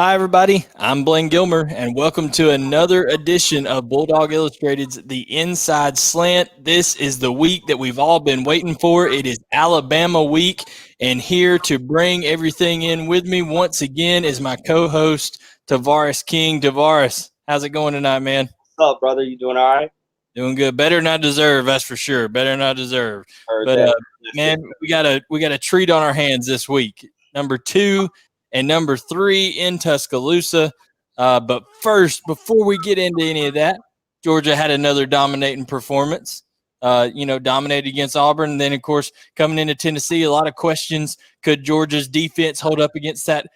Hi, everybody. I'm Blayne Gilmer, and welcome to another edition of Bulldog Illustrated's The Inside Slant. This is the week that we've all been waiting for. It is Alabama week, and here to bring everything in with me once again is my co-host, Tavarres King. Tavarres, how's it going tonight, man? What's up, brother? You doing all right? Doing good. Better than I deserve, that's for sure. Better than I deserve. Heard But that. man, we got a treat on our hands this week. Number 2 and number 3 in Tuscaloosa. But first, before we get into any of that, Georgia had another dominating performance. Dominated against Auburn. And then, of course, coming into Tennessee, a lot of questions. Could Georgia's defense hold up against that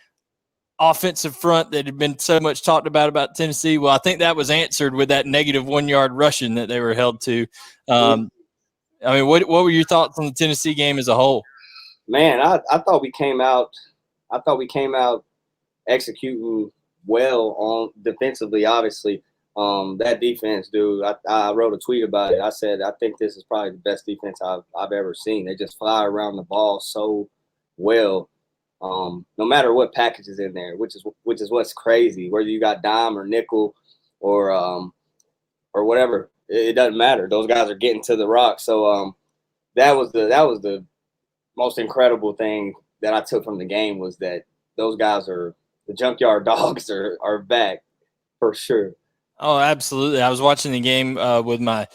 offensive front that had been so much talked about Tennessee? Well, I think that was answered with that negative 1 yard rushing that they were held to. What were your thoughts on the Tennessee game as a whole? Man, I thought we came out. I thought we came out executing well on defensively. Obviously, that defense, dude. I wrote a tweet about it. I said I think this is probably the best defense I've ever seen. They just fly around the ball so well. No matter what package is in there, which is what's crazy. Whether you got dime or nickel or whatever, it doesn't matter. Those guys are getting to the rock. So that was the most incredible thing that I took from the game was that those guys are the junkyard dogs are back for sure. Oh, absolutely. I was watching the game with my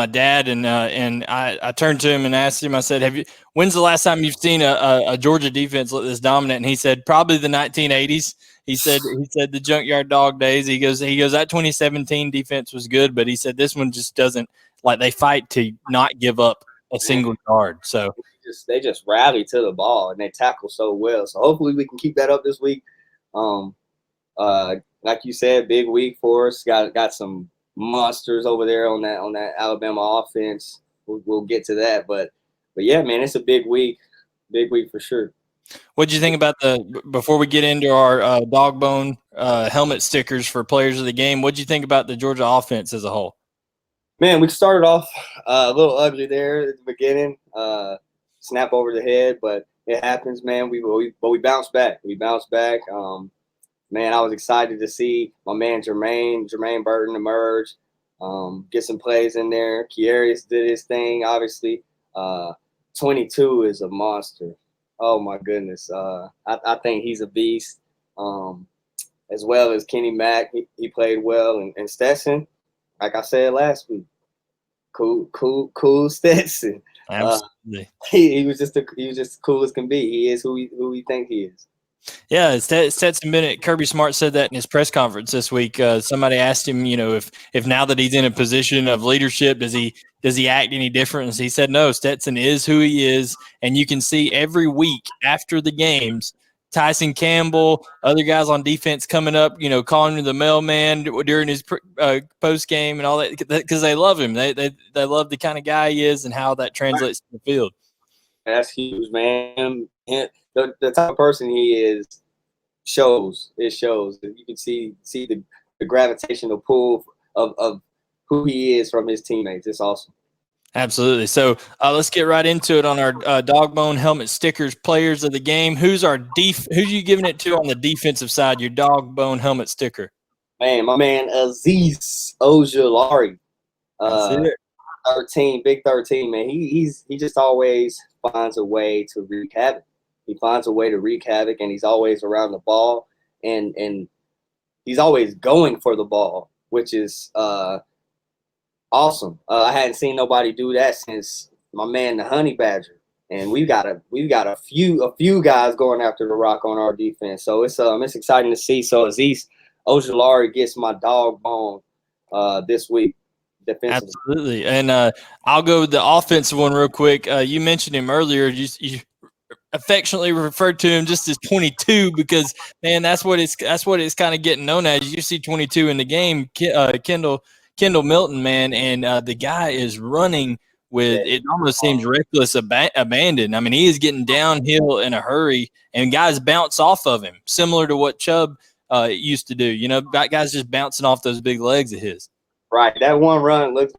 dad, and I turned to him and asked him. I said, when's the last time you've seen a Georgia defense look this dominant? And he said, probably the 1980s. He said the junkyard dog days. He goes that 2017 defense was good, but he said this one just doesn't, like, they fight to not give up a single yard. So they just rally to the ball and they tackle so well. So hopefully we can keep that up this week. Like you said, big week for us. Got some monsters over there on that Alabama offense. We'll get to that, but yeah, man, it's a big week for sure. What do you think about before we get into our Dawg Bone helmet stickers for players of the game? What do you think about the Georgia offense as a whole? Man, we started off a little ugly there at the beginning, snap over the head, but it happens, man. We bounced back. Man, I was excited to see my man Jermaine Burton emerge, get some plays in there. Kiarius did his thing, obviously. 22 is a monster. Oh, my goodness. I think he's a beast, as well as Kenny Mack. He played well. And Stetson, like I said last week, cool Stetson. Absolutely. He was just cool as can be. He is who we think he is. Yeah, Stetson Bennett. Kirby Smart said that in his press conference this week. Somebody asked him, if now that he's in a position of leadership, does he act any different? And he said, no, Stetson is who he is. And you can see every week after the games, Tyson Campbell, other guys on defense coming up, calling him the mailman during his post game and all that, because they love him. They love the kind of guy he is and how that translates to the field. That's huge, man. The type of person he is shows. It shows. You can see the gravitational pull of who he is from his teammates. It's awesome. Absolutely. So let's get right into it on our Dawg Bone helmet stickers. Players of the game. Who's you giving it to on the defensive side? Your Dawg Bone helmet sticker. Man, my man Azeez Ojulari. 13, big 13, man. He just always finds a way to wreak havoc. He finds a way to wreak havoc, and he's always around the ball, and he's always going for the ball, which is awesome. I hadn't seen nobody do that since my man the Honey Badger, and we've got a few guys going after the rock on our defense. So it's exciting to see. So Azeez Ojulari gets my Dawg Bone this week. Absolutely, and I'll go with the offensive one real quick. You mentioned him earlier. You affectionately referred to him just as 22 because, man, that's what it's kind of getting known as. You see 22 in the game, Kendall Milton, man, and the guy is running with, it almost seems reckless abandon. I mean, he is getting downhill in a hurry, and guys bounce off of him, similar to what Chubb used to do. Guys just bouncing off those big legs of his. Right, that one run looked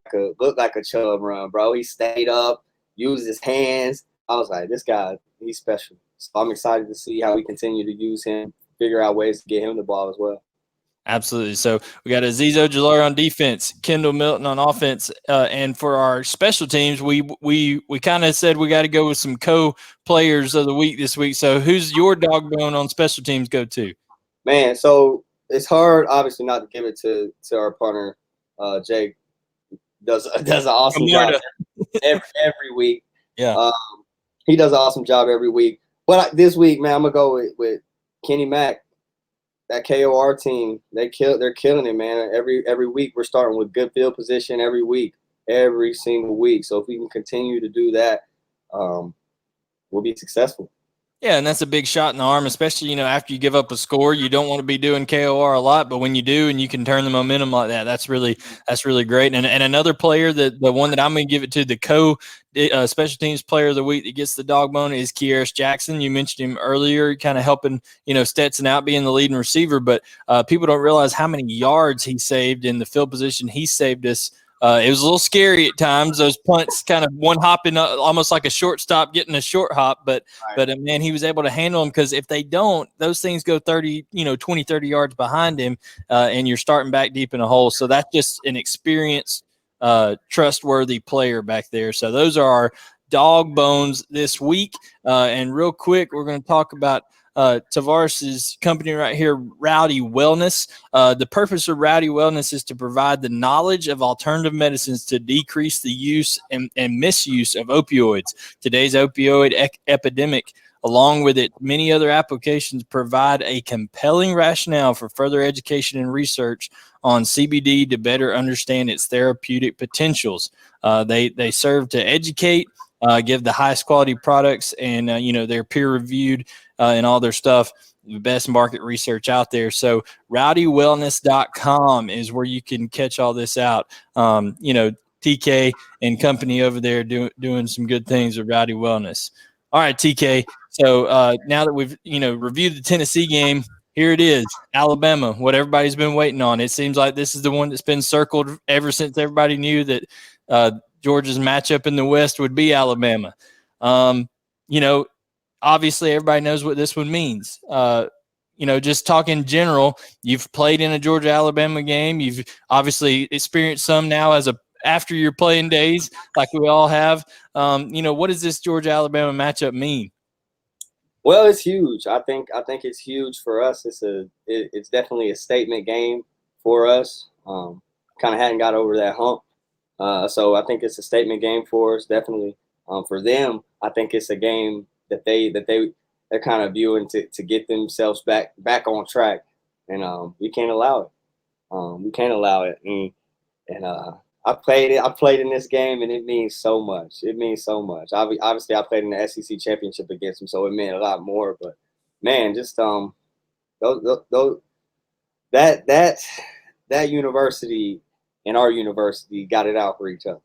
like a Chubb run, bro. He stayed up, used his hands. I was like, this guy, he's special. So I'm excited to see how we continue to use him figure out ways to get him the ball as well. Absolutely. So we got Azeez Ojulari on defense, Kendall Milton on offense, and for our special teams, we kind of said we got to go with some co-players of the week this week. So who's your dog bone on special teams go to? Man, so it's hard, obviously, not to give it to our punter. Jake does an awesome job every week. Yeah, he does an awesome job every week. But this week, man, I'm gonna go with Kenny Mack. That KOR team, they're killing it, man. Every week we're starting with good field position every single week. So if we can continue to do that, we'll be successful. Yeah, and that's a big shot in the arm, especially, after you give up a score. You don't want to be doing KOR a lot, but when you do and you can turn the momentum like that, that's really great. And another player, the one that I'm going to give it to, the special teams player of the week that gets the dog bone is Kearis Jackson. You mentioned him earlier, kind of helping, Stetson out being the leading receiver, but people don't realize how many yards he saved in the field position he saved us. It was a little scary at times. Those punts kind of one hopping, almost like a shortstop getting a short hop. But man, he was able to handle them, because if they don't, those things go 20, 30 yards behind him, and you're starting back deep in a hole. So that's just an experienced, trustworthy player back there. So those are our dog bones this week. And real quick, we're going to talk about Tavarres' company right here, Rowdy Wellness. The purpose of Rowdy Wellness is to provide the knowledge of alternative medicines to decrease the use and misuse of opioids. Today's opioid epidemic, along with its many other applications, provide a compelling rationale for further education and research on CBD to better understand its therapeutic potentials. They serve to educate, give the highest quality products, and they're peer reviewed and all their stuff, the best market research out there. So rowdywellness.com is where you can catch all this out. TK and company over there doing some good things with Rowdy Wellness. All right, TK. So now that we've reviewed the Tennessee game, here it is, Alabama, what everybody's been waiting on. It seems like this is the one that's been circled ever since everybody knew that Georgia's matchup in the West would be Alabama. Obviously everybody knows what this one means. Just talking general, you've played in a Georgia-Alabama game. You've obviously experienced some now after your playing days, like we all have. What does this Georgia-Alabama matchup mean? Well, it's huge. I think it's huge for us. It's definitely a statement game for us. Kind of hadn't got over that hump. So I think it's a statement game for us, definitely. For them, I think it's a game that they're kind of viewing to get themselves back on track, and we can't allow it. We can't allow it. And I played in this game, and it means so much. It means so much. Obviously, I played in the SEC championship against them, so it meant a lot more. But man, just that university and our university got it out for each other.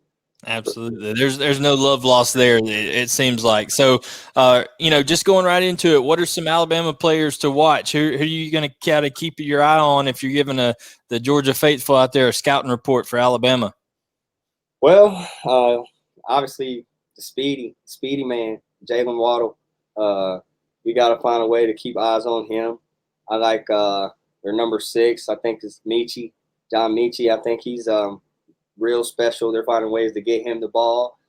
Absolutely. There's no love lost there, it seems like. So, just going right into it, what are some Alabama players to watch? Who are you going to kind of keep your eye on if you're giving the Georgia faithful out there a scouting report for Alabama? Well, obviously the speedy man, Jalen Waddle. We got to find a way to keep eyes on him. I like their number 6. I think it's John Mechie. I think he's real special. They're finding ways to get him the ball.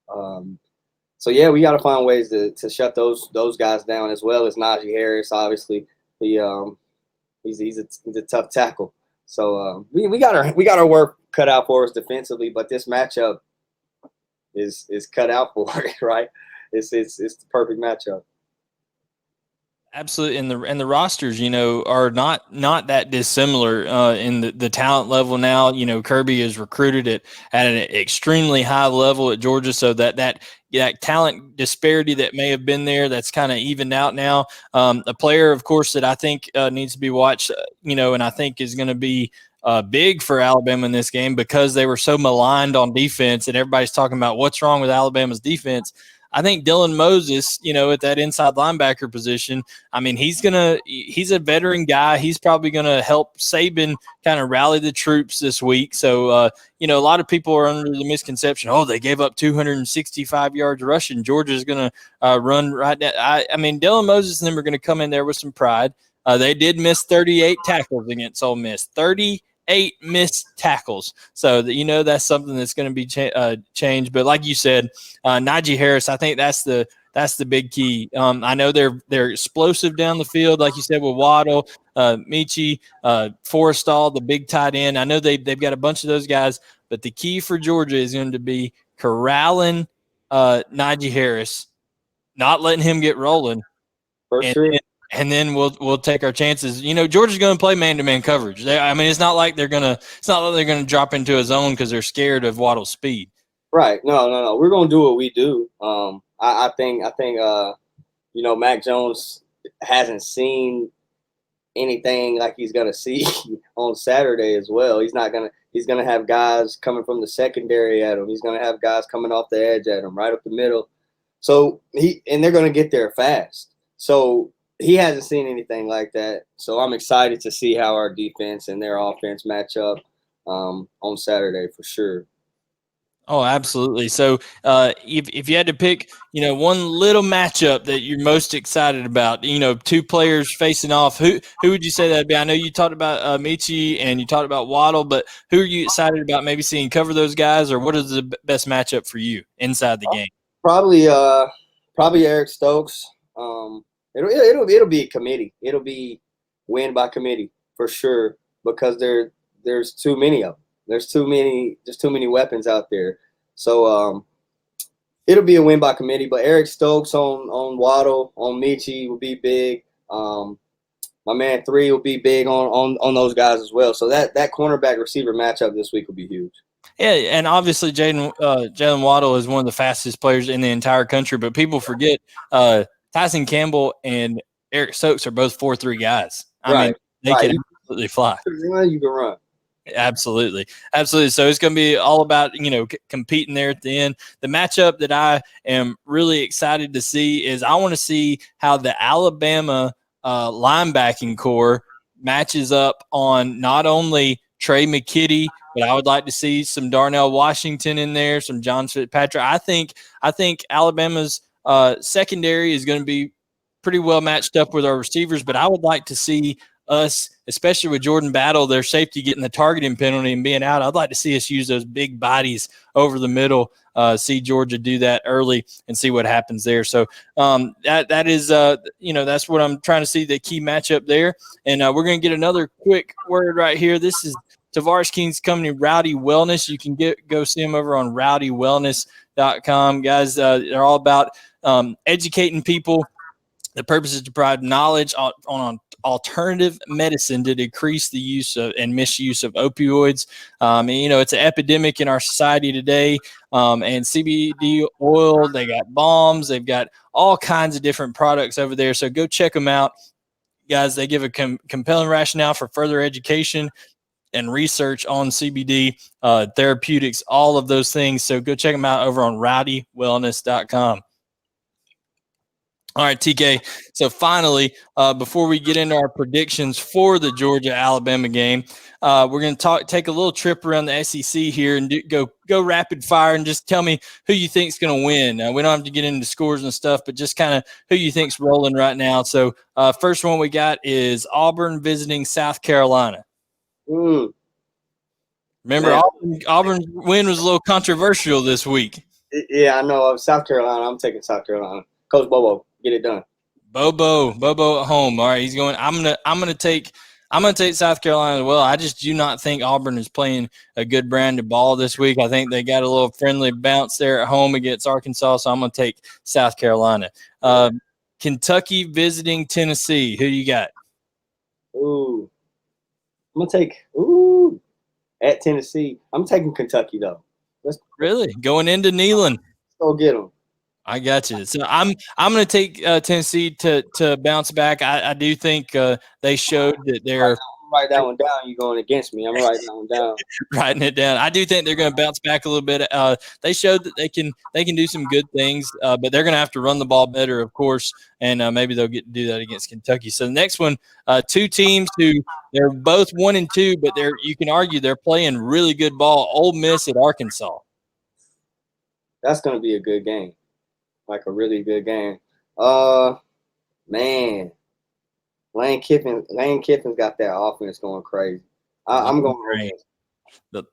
So yeah, we got to find ways to shut those guys down, as well as Najee Harris. Obviously, he's a tough tackle. So we got our work cut out for us defensively, but this matchup is cut out for it, right? It's the perfect matchup. Absolutely, and the rosters, are not that dissimilar in the talent level now. Kirby is recruited at an extremely high level at Georgia, so that talent disparity that may have been there, that's kind of evened out now. A player, of course, that I think needs to be watched, and I think is going to be big for Alabama in this game, because they were so maligned on defense, and everybody's talking about what's wrong with Alabama's defense. I think Dylan Moses, at that inside linebacker position, I mean, he's a veteran guy. He's probably going to help Saban kind of rally the troops this week. So, a lot of people are under the misconception, they gave up 265 yards rushing. Georgia's going to run right down. I mean, Dylan Moses and them are going to come in there with some pride. They did miss 38 tackles against Ole Miss. 38 missed tackles. So that's something that's going to be changed. But like you said, Najee Harris, I think that's the big key. I know they're explosive down the field, like you said, with Waddle, Michi, Forrestall, the big tight end. I know they've got a bunch of those guys, but the key for Georgia is going to be corralling Najee Harris, not letting him get rolling. For sure. And then we'll take our chances. Georgia's going to play man-to-man coverage. It's not like they're going to drop into a zone because they're scared of Waddle's speed. Right. No. We're going to do what we do. I think Mac Jones hasn't seen anything like he's going to see on Saturday as well. He's going to have guys coming from the secondary at him. He's going to have guys coming off the edge at him, right up the middle. So they're going to get there fast. So he hasn't seen anything like that. So I'm excited to see how our defense and their offense match up on Saturday for sure. Oh, absolutely. So if you had to pick, one little matchup that you're most excited about, two players facing off, who would you say that'd be? I know you talked about Michi and you talked about Waddle, but who are you excited about maybe seeing cover those guys, or what is the best matchup for you inside the game? Probably Eric Stokes. It'll be a committee. It'll be win by committee for sure because there's too many of them. There's too many weapons out there. So it'll be a win by committee. But Eric Stokes on Waddle, on Michi will be big. My man 3 will be big on those guys as well. So that cornerback receiver matchup this week will be huge. Yeah, and obviously Jalen Waddle is one of the fastest players in the entire country, but people forget Tyson Campbell and Eric Stokes are both 4.3 guys. I mean, they can absolutely fly. You can run. Absolutely. So it's going to be all about, competing there at the end. The matchup that I am really excited to see is I want to see how the Alabama linebacking core matches up on not only Trey McKitty, but I would like to see some Darnell Washington in there, some John Fitzpatrick. I think Alabama's secondary is going to be pretty well matched up with our receivers, but I would like to see us, especially with Jordan Battle, their safety getting the targeting penalty and being out. I'd like to see us use those big bodies over the middle, see Georgia do that early and see what happens there. So that is, that's what I'm trying to see, the key matchup there. And we're going to get another quick word right here. This is Tavarres King's company, Rowdy Wellness. You can go see them over on rowdywellness.com. Guys, they're all about educating people. The purpose is to provide knowledge on alternative medicine to decrease the use of and misuse of opioids. It's an epidemic in our society today. And CBD oil, they got balms, they've got all kinds of different products over there. So go check them out. Guys, they give a compelling rationale for further education and research on CBD, therapeutics, all of those things. So go check them out over on rowdywellness.com. All right, TK. So finally, before we get into our predictions for the Georgia-Alabama game, we're going to take a little trip around the SEC here and go rapid fire and just tell me who you think is going to win. We don't have to get into scores and stuff, but just kind of who you think's rolling right now. So first one we got is Auburn visiting South Carolina. Remember, Auburn's win was a little controversial this week. Yeah, I know. South Carolina. I'm taking South Carolina. Coach Bobo. Get it done. Bobo at home. All right, he's going. I'm gonna take South Carolina as well. I just do not think Auburn is playing a good brand of ball this week. I think they got a little friendly bounce there at home against Arkansas, so I'm gonna take South Carolina. Kentucky visiting Tennessee. Who you got? I'm gonna take at Tennessee. I'm taking Kentucky though. Really going into Neyland. Let's go get them. I got you. So I'm going to take Tennessee to bounce back. I do think they showed that they're write that one down. You're going against me. I'm writing that one down. Writing it down. I do think they're going to bounce back a little bit. They showed that they can do some good things, but they're going to have to run the ball better, of course, and maybe they'll get to do that against Kentucky. So the next one, two teams who they're both 1-2, but you can argue they're playing really good ball. Ole Miss at Arkansas. That's going to be a good game. Like a really good game. Man. Lane Kiffin's got that offense going crazy. I'm going Ole Miss.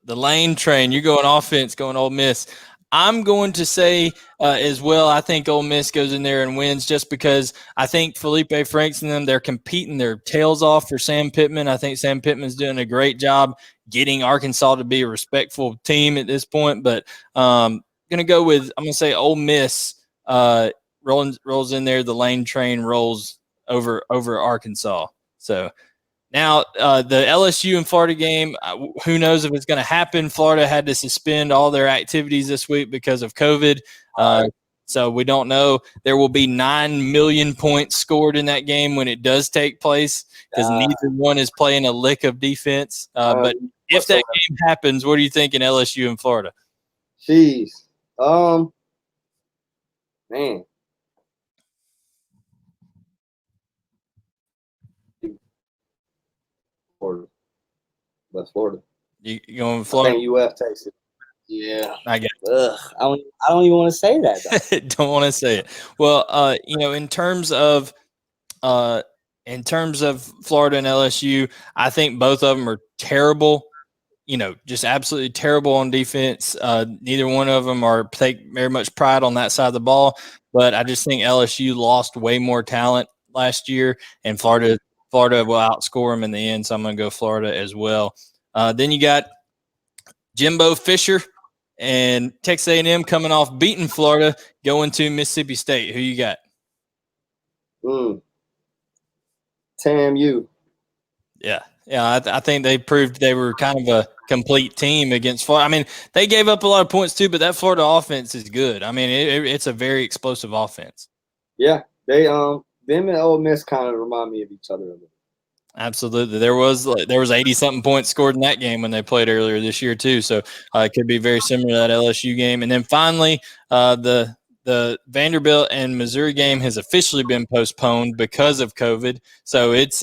The Lane train. You're going offense, going Ole Miss. I'm going to say as well, I think Ole Miss goes in there and wins just because I think Felipe Franks and them, they're competing their tails off for Sam Pittman. I think Sam Pittman's doing a great job getting Arkansas to be a respectful team at this point. But going to go with, I'm going to say Ole Miss rolls in there. The Lane train rolls over Arkansas. So now, the LSU and Florida game, who knows if it's going to happen. Florida had to suspend all their activities this week because of COVID. So we don't know. There will be 9 million points scored in that game when it does take place because neither one is playing a lick of defense. But if that game happens, what do you think in LSU and Florida? Jeez. Man. Florida. That's Florida. You going with Florida? I think UF takes it. Yeah. I get it. Ugh, I don't even want to say that, though. Don't want to say it. Well, in terms of Florida and LSU, I think both of them are terrible. Just absolutely terrible on defense. Neither one of them take very much pride on that side of the ball. But I just think LSU lost way more talent last year, and Florida will outscore them in the end. So I'm going to go Florida as well. Then you got Jimbo Fisher and Texas A&M coming off beating Florida, going to Mississippi State. Who you got? TAMU. Yeah. I think they proved they were kind of a complete team against Florida. I mean, they gave up a lot of points too, but that Florida offense is good. I mean, it's a very explosive offense. Yeah, they them and Ole Miss kind of remind me of each other a little. Absolutely. There was 80-something points scored in that game when they played earlier this year too. So it could be very similar to that LSU game. And then finally, the Vanderbilt and Missouri game has officially been postponed because of COVID. So it's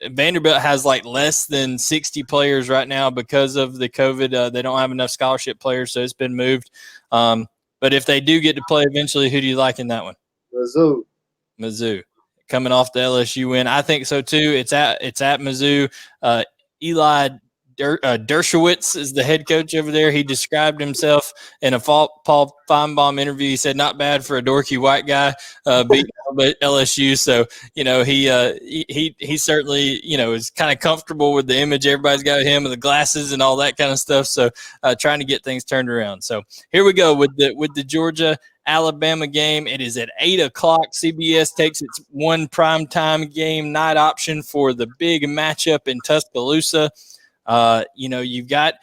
Vanderbilt has like less than 60 players right now because of the COVID. They don't have enough scholarship players, so it's been moved. But if they do get to play eventually, who do you like in that one? Mizzou. Coming off the LSU win. I think so too. It's at Mizzou. Eli Dershowitz is the head coach over there. He described himself in a Paul Feinbaum interview. He said, not bad for a dorky white guy beating LSU. So, he certainly, is kind of comfortable with the image everybody's got of him and the glasses and all that kind of stuff. So trying to get things turned around. So here we go with the Georgia-Alabama game. It is at 8 o'clock. CBS takes its one primetime game night option for the big matchup in Tuscaloosa. You've got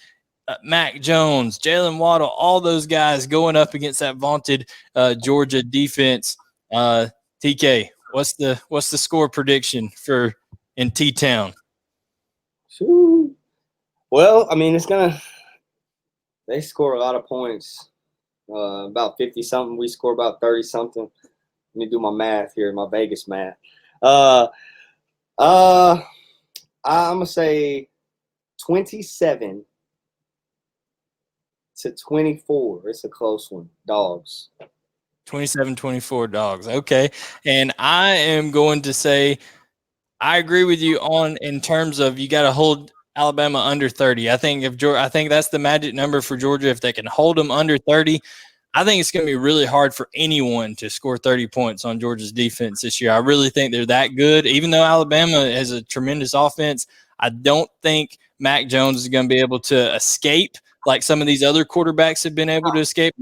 Mac Jones, Jalen Waddle, all those guys going up against that vaunted Georgia defense. TK, what's the score prediction in T-Town? Well, I mean, they score a lot of points. About 50-something. We score about 30-something. Let me do my math here, my Vegas math. I'm going to say 27-24. It's a close one. Dogs. 27-24 Dogs. Okay. And I am going to say I agree with you in terms of you got to hold Alabama under 30. I think that's the magic number for Georgia. If they can hold them under 30, I think it's going to be really hard for anyone to score 30 points on Georgia's defense this year. I really think they're that good. Even though Alabama has a tremendous offense, I don't think Mac Jones is going to be able to escape like some of these other quarterbacks have been able to escape.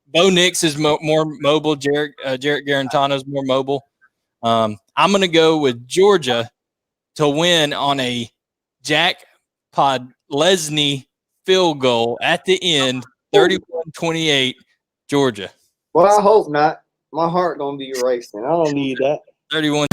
Bo Nix is more mobile. Jarrett Garantano is more mobile. I'm going to go with Georgia to win on a Jack Podlesny field goal at the end, 31-28, Georgia. Well, I hope not. My heart going to be racing. I don't need that. 31.